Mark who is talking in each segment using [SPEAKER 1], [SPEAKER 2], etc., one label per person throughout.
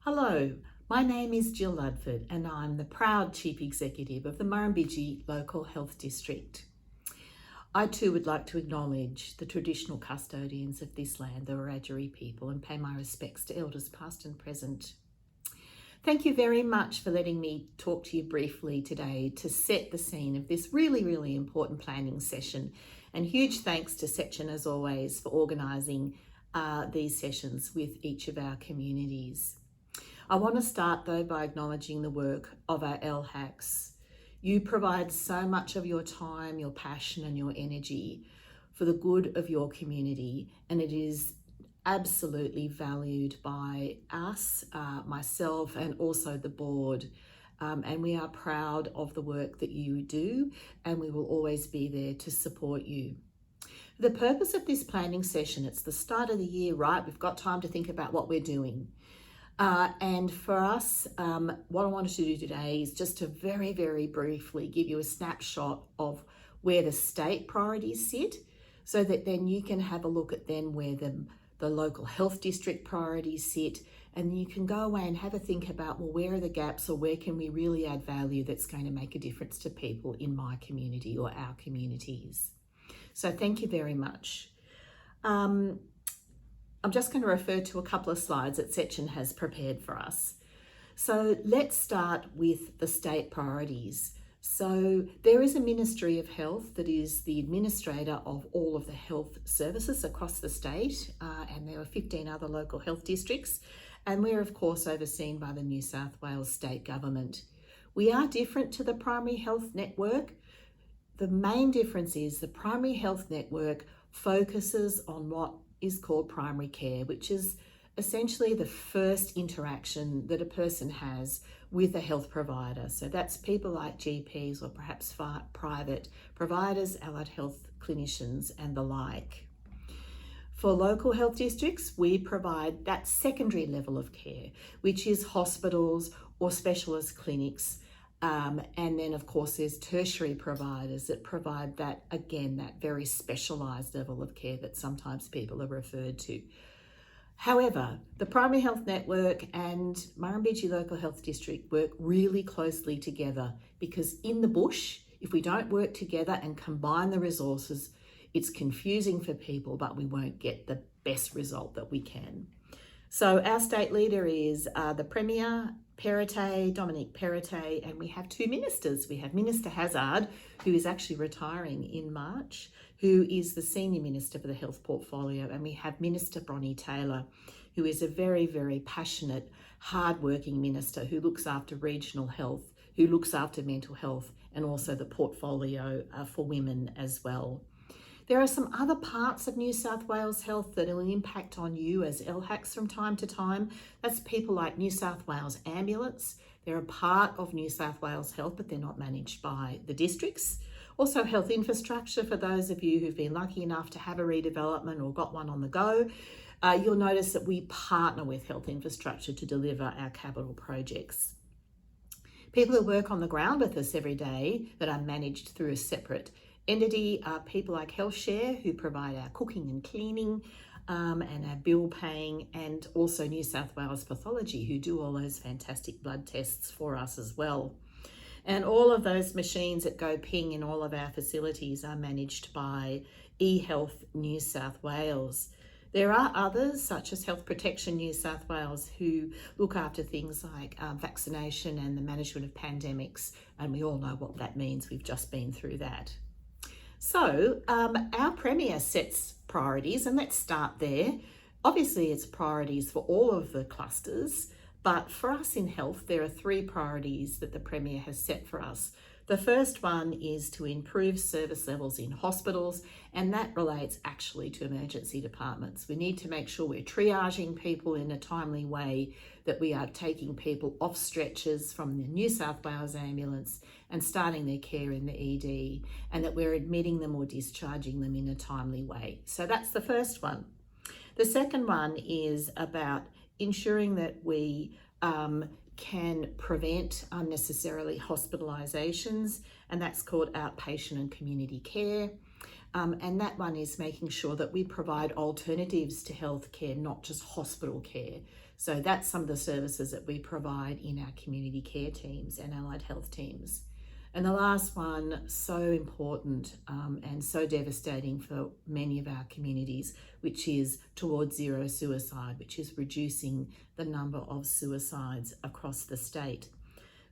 [SPEAKER 1] Hello, my name is Jill Ludford and I'm the proud Chief Executive of the Murrumbidgee Local Health District. I too would like to acknowledge the traditional custodians of this land, the Wiradjuri people, and pay my respects to elders past and present. Thank you very much for letting me talk to you briefly today to set the scene of this really important planning session. And huge thanks to Section as always for organising these sessions with each of our communities. I want to start though by acknowledging the work of our LHACs. You provide so much of your time, your passion and your energy for the good of your community, and it is absolutely valued by us, myself and also the board. And we are proud of the work that you do, and we will always be there to support you. The purpose of this planning session, it's the start of the year, right? We've got time to think about what we're doing. And for us, what I wanted to do today is just to very briefly give you a snapshot of where the state priorities sit, so that then you can have a look at then where the local health district priorities sit, and you can go away and have a think about, well, where are the gaps, or where can we really add value that's going to make a difference to people in my community or our communities. So thank you very much. I'm just going to refer to a couple of slides that Section has prepared for us. So let's start with the state priorities. So there is a Ministry of Health that is the administrator of all of the health services across the state, and there are 15 other local health districts, and we're of course overseen by the New South Wales State Government. We are different to the Primary Health Network. The main difference is the Primary Health Network focuses on what is called primary care, which is essentially the first interaction that a person has with a health provider. So that's people like GPs or perhaps private providers, allied health clinicians and the like. For local health districts, we provide that secondary level of care, which is hospitals or specialist clinics. And then of course there's tertiary providers that provide that, again, that very specialised level of care that sometimes people are referred to. However, the Primary Health Network and Murrumbidgee Local Health District work really closely together, because in the bush, if we don't work together and combine the resources, it's confusing for people, but we won't get the best result that we can. So our state leader is the Premier, Dominic Perrottet, and we have two ministers. We have Minister Hazzard, who is actually retiring in March, who is the Senior Minister for the Health Portfolio, and we have Minister Bronnie Taylor, who is a very passionate, hard-working minister who looks after regional health, who looks after mental health, and also the portfolio for women as well. There are some other parts of New South Wales Health that will impact on you as LHACs from time to time. That's people like New South Wales Ambulance. They're a part of New South Wales Health, but they're not managed by the districts. Also health infrastructure, for those of you who've been lucky enough to have a redevelopment or got one on the go. You'll notice that we partner with health infrastructure to deliver our capital projects. People who work on the ground with us every day that are managed through a separate entity are people like HealthShare, who provide our cooking and cleaning and our bill paying, and also New South Wales Pathology, who do all those fantastic blood tests for us as well. And all of those machines that go ping in all of our facilities are managed by eHealth New South Wales. There are others, such as Health Protection New South Wales, who look after things like vaccination and the management of pandemics, and we all know what that means. We've just been through that. So our Premier sets priorities, and let's start there. Obviously, it's priorities for all of the clusters, but for us in health, there are three priorities that the Premier has set for us. The first one is to improve service levels in hospitals, and that relates actually to emergency departments. We need to make sure we're triaging people in a timely way, that we are taking people off stretchers from the New South Wales ambulance and starting their care in the ED, and that we're admitting them or discharging them in a timely way. So that's the first one. The second one is about ensuring that we can prevent unnecessarily hospitalisations, and that's called outpatient and community care. And that one is making sure that we provide alternatives to healthcare, not just hospital care. So that's some of the services that we provide in our community care teams and allied health teams. And the last one, so important and so devastating for many of our communities, which is towards zero suicide, which is reducing the number of suicides across the state.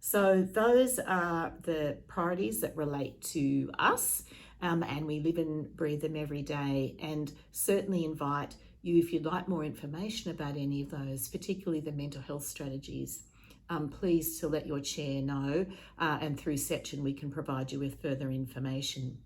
[SPEAKER 1] So those are the priorities that relate to us, and we live and breathe them every day, and certainly invite you, if you'd like more information about any of those, particularly the mental health strategies, please to let your chair know, and through section we can provide you with further information.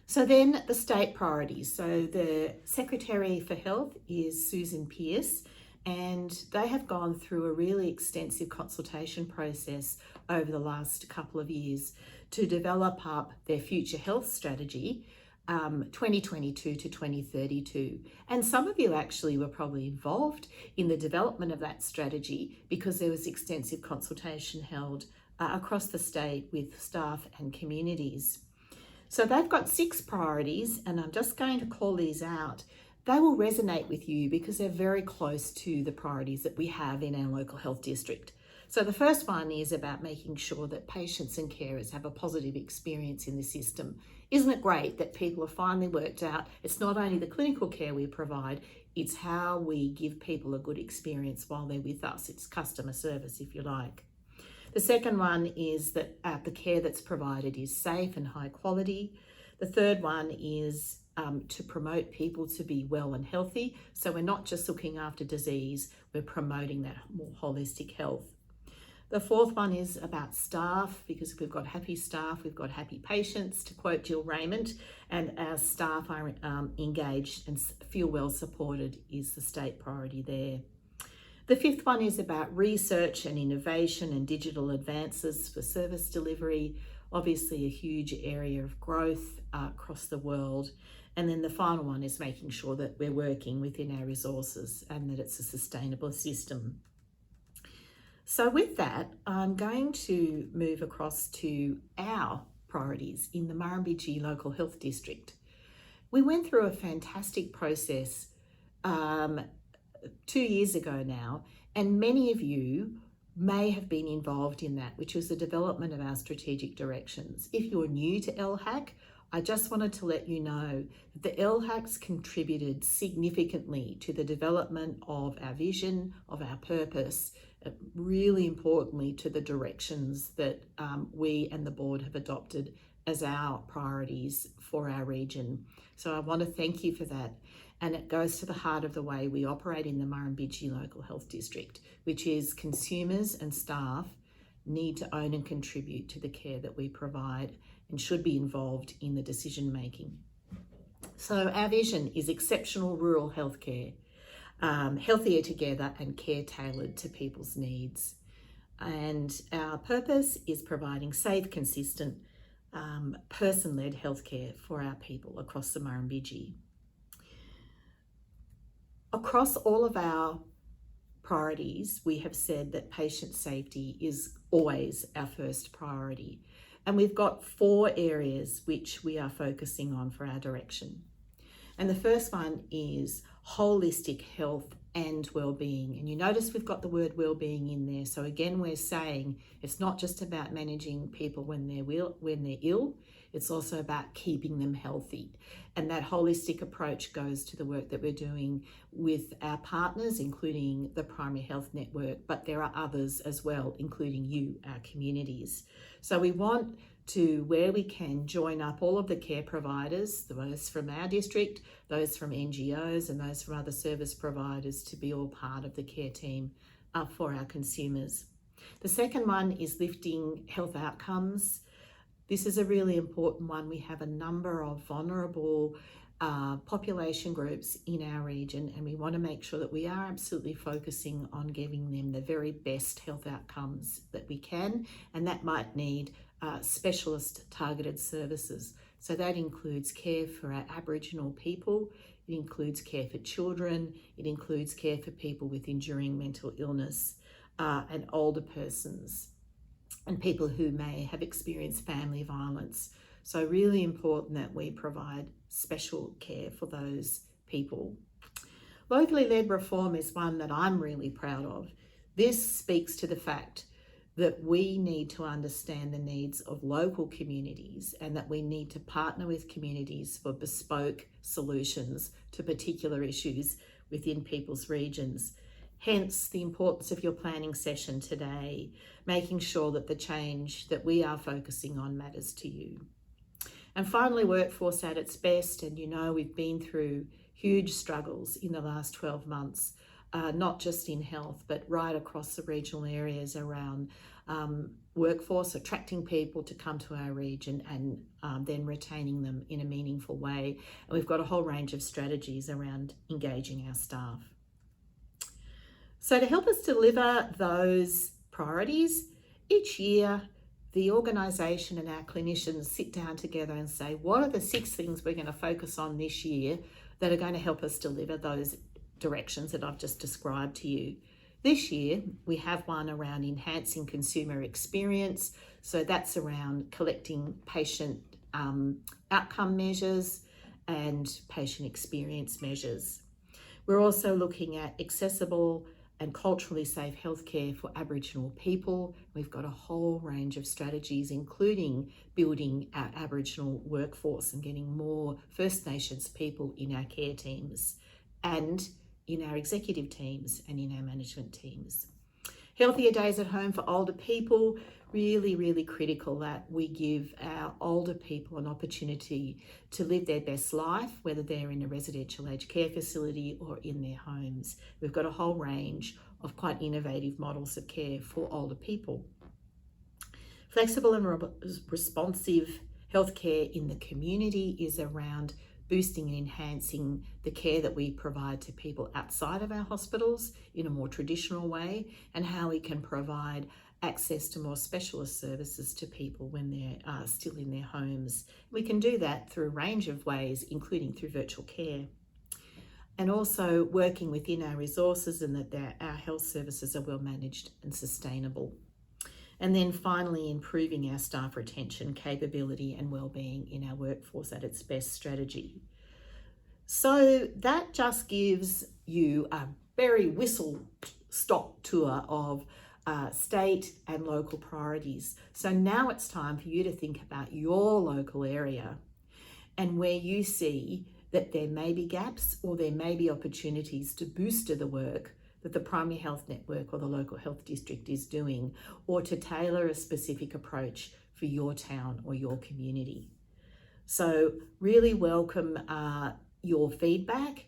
[SPEAKER 1] So then the state priorities. So the Secretary for Health is Susan Pearce, and they have gone through a really extensive consultation process over the last couple of years to develop up their future health strategy, 2022 to 2032. And some of you actually were probably involved in the development of that strategy because there was extensive consultation held across the state with staff and communities. So they've got 6 priorities, and I'm just going to call these out. They will resonate with you because they're very close to the priorities that we have in our local health district. So the first one is about making sure that patients and carers have a positive experience in the system. Isn't it great that people have finally worked out it's not only the clinical care we provide, it's how we give people a good experience while they're with us. It's customer service, if you like. The second one is that the care that's provided is safe and high quality. The third one is to promote people to be well and healthy. So we're not just looking after disease, we're promoting that more holistic health. The fourth one is about staff, because if we've got happy staff, we've got happy patients, to quote Jill Raymond, and our staff are engaged and feel well supported is the state priority there. The fifth one is about research and innovation and digital advances for service delivery, obviously a huge area of growth across the world. And then the final one is making sure that we're working within our resources and that it's a sustainable system. So with that, I'm going to move across to our priorities in the Murrumbidgee Local Health District. We went through a fantastic process 2 years ago now, and many of you may have been involved in that, which was the development of our strategic directions. If you're new to LHAC, I just wanted to let you know that the LHACs contributed significantly to the development of our vision, of our purpose, really importantly to the directions that we and the board have adopted as our priorities for our region. So I want to thank you for that. And it goes to the heart of the way we operate in the Murrumbidgee Local Health District, which is consumers and staff need to own and contribute to the care that we provide and should be involved in the decision making. So our vision is exceptional rural healthcare, healthier together and care tailored to people's needs. And our purpose is providing safe, consistent, person-led healthcare for our people across the Murrumbidgee. Across all of our priorities, we have said that patient safety is always our first priority. And we've got 4 areas which we are focusing on for our direction. And the first one is holistic health and well-being. And you notice we've got the word well-being in there. So again, we're saying it's not just about managing people when they're ill, it's also about keeping them healthy. And that holistic approach goes to the work that we're doing with our partners, including the Primary Health Network, but there are others as well, including you, our communities. So we want to, where we can, join up all of the care providers, those from our district, those from NGOs and those from other service providers, to be all part of the care team for our consumers. The second one is lifting health outcomes. This is a really important one. We have a number of vulnerable population groups in our region, and we want to make sure that we are absolutely focusing on giving them the very best health outcomes that we can, and that might need specialist targeted services. So that includes care for our Aboriginal people, it includes care for children, it includes care for people with enduring mental illness and older persons, and people who may have experienced family violence. So really important that we provide special care for those people. Locally led reform is one that I'm really proud of. This speaks to the fact that we need to understand the needs of local communities and that we need to partner with communities for bespoke solutions to particular issues within people's regions. Hence the importance of your planning session today, making sure that the change that we are focusing on matters to you. And finally, workforce at its best. And you know, we've been through huge struggles in the last 12 months, not just in health, but right across the regional areas around workforce, attracting people to come to our region and then retaining them in a meaningful way. And we've got a whole range of strategies around engaging our staff. So to help us deliver those priorities, each year the organisation and our clinicians sit down together and say, what are the 6 things we're going to focus on this year that are going to help us deliver those directions that I've just described to you. This year, we have one around enhancing consumer experience. So that's around collecting patient outcome measures and patient experience measures. We're also looking at accessible and culturally safe healthcare for Aboriginal people. We've got a whole range of strategies, including building our Aboriginal workforce and getting more First Nations people in our care teams and in our executive teams and in our management teams. Healthier days at home for older people, really, really critical that we give our older people an opportunity to live their best life, whether they're in a residential aged care facility or in their homes. We've got a whole range of quite innovative models of care for older people. Flexible and responsive healthcare in the community is around boosting and enhancing the care that we provide to people outside of our hospitals in a more traditional way, and how we can provide access to more specialist services to people when they're still in their homes. We can do that through a range of ways, including through virtual care. And also working within our resources and that our health services are well managed and sustainable. And then finally, improving our staff retention, capability and wellbeing in our workforce at its best strategy. So that just gives you a very whistle-stop tour of state and local priorities. So now it's time for you to think about your local area and where you see that there may be gaps or there may be opportunities to boost the work that the primary health network or the local health district is doing, or to tailor a specific approach for your town or your community. So really welcome your feedback.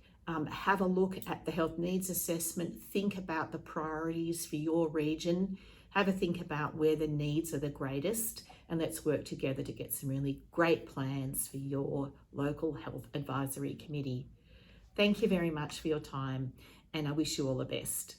[SPEAKER 1] Have a look at the health needs assessment, think about the priorities for your region, have a think about where the needs are the greatest, and let's work together to get some really great plans for your local health advisory committee. Thank you very much for your time, and I wish you all the best.